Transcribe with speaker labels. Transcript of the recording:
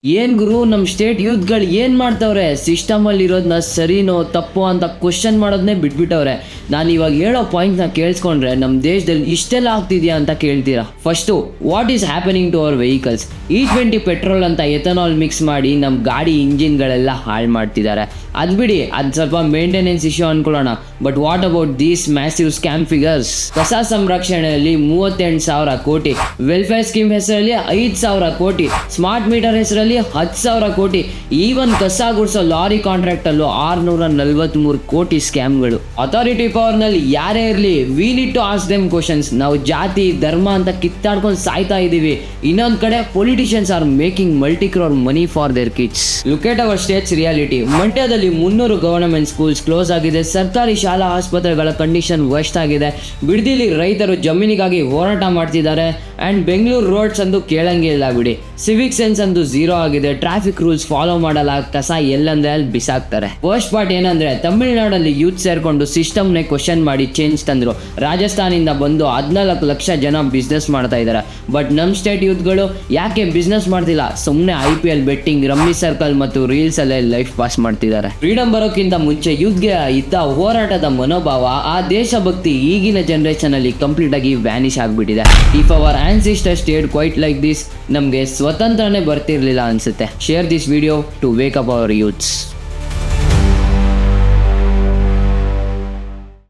Speaker 1: ಏನ್ ಗುರು ನಮ್ಮ ಸ್ಟೇಟ್ ಯೂತ್ಗಳು ಏನು ಮಾಡ್ತವ್ರೆ? ಸಿಸ್ಟಮಲ್ಲಿ ಇರೋದನ್ನ ಸರಿನೋ ತಪ್ಪೋ ಅಂತ ಕ್ವಶನ್ ಮಾಡೋದನ್ನೇ ಬಿಟ್ಬಿಟ್ಟವ್ರೆ. ನಾನು ಇವಾಗ ಹೇಳೋ ಪಾಯಿಂಟ್ನ ಕೇಳಿಸ್ಕೊಂಡ್ರೆ ನಮ್ಮ ದೇಶದಲ್ಲಿ ಇಷ್ಟೆಲ್ಲ ಆಗ್ತಿದೆಯಾ ಅಂತ ಕೇಳ್ತೀರಾ. First, what is happening to our vehicles? E20 petrol ಅಂತ ಎಥನಾಲ್ ಮಿಕ್ಸ್ ಮಾಡಿ ನಮ್ಮ ಗಾಡಿ ಇಂಜಿನ್ಗಳೆಲ್ಲ ಹಾಳು ಮಾಡ್ತಿದ್ದಾರೆ. ಅದು ಬಿಡಿ, ಅದು ಸ್ವಲ್ಪ ಮೇಂಟೆನೆನ್ಸ್ ಇಶ್ಯೂ ಅನ್ಕೊಳ್ಳೋಣ. But what about these massive scam figures? ಕಸ ಸಂರಕ್ಷಣೆಯಲ್ಲಿ 38,000 ಕೋಟಿ, ವೆಲ್ಫೇರ್ ಸ್ಕೀಮ್ ಹೆಸರಲ್ಲಿ 5,000 ಕೋಟಿ, ಸ್ಮಾರ್ಟ್ ಮೀಟರ್ ಹೆಸರಲ್ಲಿ 10,000 ಕೋಟಿ, ಈವನ್ ಕಸ ಗುಡಿಸೋ ಲಾರಿ ಕಾಂಟ್ರಾಕ್ಟ್ ಅಲ್ಲೂ 643 ಕೋಟಿ ಸ್ಕ್ಯಾಮ್ಗಳು. ಅಥಾರಿಟಿ ಪವರ್ ನಲ್ಲಿ ಯಾರೇ ಇರಲಿ, we need to ask them questions. ನಾವು ಜಾತಿ ಧರ್ಮ ಅಂತ ಕಿತ್ತಾಡ್ಕೊಂಡು ಸಾಯ್ತಾ ಇದೀವಿ. ಇನ್ನೊಂದ್ ಕಡೆ politicians are making multi crore money for their kids. Look at our state's reality. ಮಂಡ್ಯದಲ್ಲಿ 300 ಗವರ್ನಮೆಂಟ್ ಸ್ಕೂಲ್ಸ್ ಕ್ಲೋಸ್ ಆಗಿದೆ. ಸರ್ಕಾರಿ ಶಾಲಾ ಆಸ್ಪತ್ರೆಗಳ ಕಂಡೀಷನ್ ವರ್ಸ್ಟ್ ಆಗಿದೆ. ಬಿಡದಿಲಿ ರೈತರು ಜಮೀನಿಗಾಗಿ ಹೋರಾಟ ಮಾಡ್ತಿದ್ದಾರೆ. ಅಂಡ್ ಬೆಂಗಳೂರು ರೋಡ್ಸ್ ಅಂದು ಕೇಳಂಗೆ ಇಲ್ಲ ಬಿಡಿ. ಸಿವಿಕ್ ಸೆನ್ಸ್ ಅಂದು ಝೀರೋ ಆಗಿದೆ. ಟ್ರಾಫಿಕ್ ರೂಲ್ಸ್ ಫಾಲೋ ಮಾಡಲ್ಲ. ಕಸ ಎಲ್ಲಂದ್ರೆ ಅಲ್ಲಿ ಬಿಸಾಕ್ತಾರೆ. ಫಸ್ಟ್ ಪಾರ್ಟ್ ಏನಂದ್ರೆ, ತಮಿಳುನಾಡಲ್ಲಿ ಯೂತ್ ಸೇರ್ಕೊಂಡು ಸಿಸ್ಟಮ್ನೇ ಕ್ವಶನ್ ಮಾಡಿ ಚೇಂಜ್ ತಂದ್ರು. ರಾಜಸ್ಥಾನಿಂದ ಬಂದು 14 ಲಕ್ಷ ಜನ ಬಿಸ್ನೆಸ್ ಮಾಡ್ತಾ ಇದ್ದಾರೆ. ಬಟ್ ನಮ್ಮ ಸ್ಟೇಟ್ ಯೂತ್ಗಳು ಯಾಕೆ ಬಿಸ್ನೆಸ್ ಮಾಡ್ತಿಲ್ಲ? ಸುಮ್ಮನೆ IPL ಬೆಟ್ಟಿಂಗ್, ರಮ್ಮಿ ಸರ್ಕಲ್ ಮತ್ತು ರೀಲ್ಸ್ ಅಲ್ಲೇ ಲೈಫ್ ಪಾಸ್ ಮಾಡ್ತಿದ್ದಾರೆ. ಫ್ರೀಡಮ್ ಬರೋಕ್ಕಿಂತ ಮುಂಚೆ ಯೂತ್ಗೆ ಇದ್ದ ಹೋರಾಟದ ಮನೋಭಾವ, ಆ ದೇಶಭಕ್ತಿ ಈಗಿನ ಜನರೇಷನ್ ಅಲ್ಲಿ ಕಂಪ್ಲೀಟ್ ಆಗಿ ವ್ಯಾನಿಶ್ ಆಗ್ಬಿಟ್ಟಿದೆ. If our ancestors stayed quite like this, ನಮಗೆ ಸ್ವತಂತ್ರನೇ ಬರ್ತಿರ್ಲಿಲ್ಲ ಅನ್ಸುತ್ತೆ. Share this video to wake up our youths.